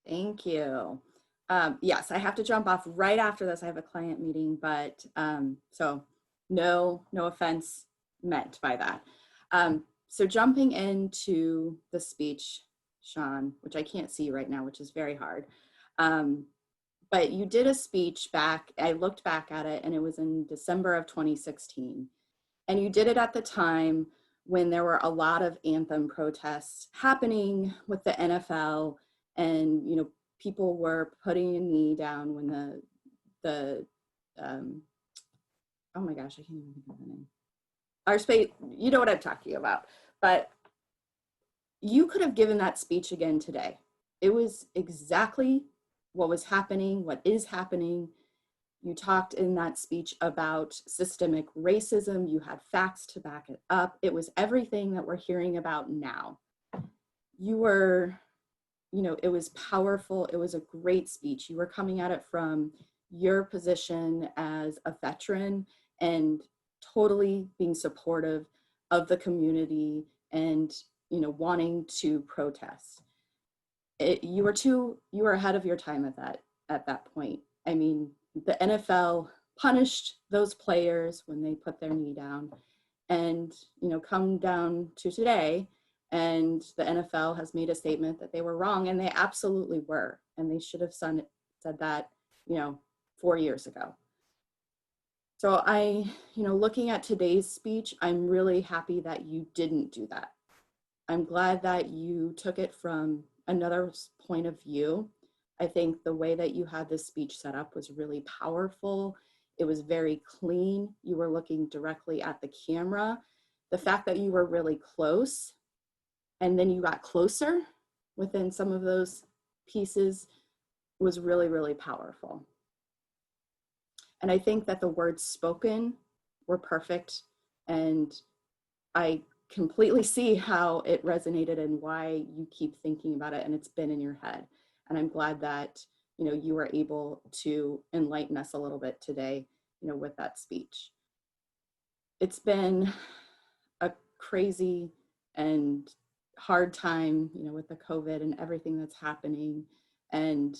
Thank you. Yes, I have to jump off right after this. I have a client meeting, but so no offense meant by that. So jumping into the speech, Sean, which I can't see right now, which is very hard. Um, but you did a speech back, I looked back at it, and it was in December of 2016. And you did it at the time when there were a lot of anthem protests happening with the NFL, and people were putting a knee down when the um, oh my gosh, I can't even think of the name. Our space, you know what I'm talking about. But you could have given that speech again today. It was exactly what was happening, what is happening. You talked in that speech about systemic racism. You had facts to back it up. It was everything that we're hearing about now. You were, it was powerful. It was a great speech. You were coming at it from your position as a veteran and totally being supportive of the community and, wanting to protest. You were ahead of your time at that point. I mean, the NFL punished those players when they put their knee down, and come down to today, and the NFL has made a statement that they were wrong, and they absolutely were, and they should have said that 4 years ago. So looking at today's speech, I'm really happy that you didn't do that. I'm glad that you took it from another point of view. I think the way that you had this speech set up was really powerful. It was very clean. You were looking directly at the camera. The fact that you were really close and then you got closer within some of those pieces was really, really powerful. And I think that the words spoken were perfect. And I completely see how it resonated and why you keep thinking about it and it's been in your head. And I'm glad that, you were able to enlighten us a little bit today, with that speech. It's been a crazy and hard time, with the COVID and everything that's happening. And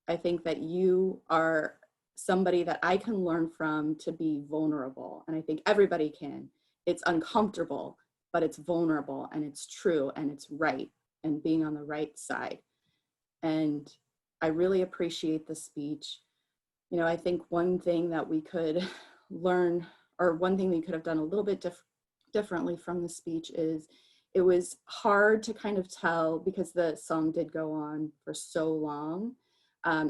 I think that you are somebody that I can learn from to be vulnerable. And I think everybody can. It's uncomfortable, but it's vulnerable and it's true and it's right, and being on the right side. And I really appreciate the speech. I think one thing that we could learn, or one thing we could have done a little bit differently from the speech, is it was hard to kind of tell, because the song did go on for so long.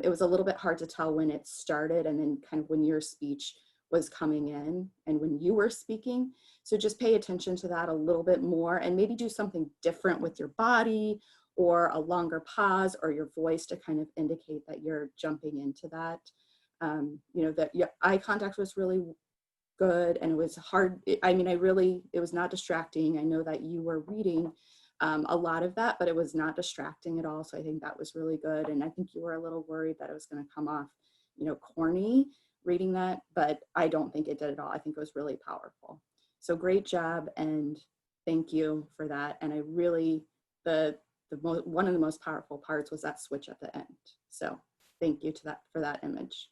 It was a little bit hard to tell when it started and then kind of when your speech was coming in and when you were speaking. So just pay attention to that a little bit more and maybe do something different with your body or a longer pause or your voice to kind of indicate that you're jumping into that. That your eye contact was really good, and it was hard. It was not distracting. I know that you were reading a lot of that, but it was not distracting at all. So I think that was really good. And I think you were a little worried that it was going to come off, corny reading that, but I don't think it did at all. I think it was really powerful. So great job, and thank you for that. And I really, one of the most powerful parts was that switch at the end. So thank you for that image.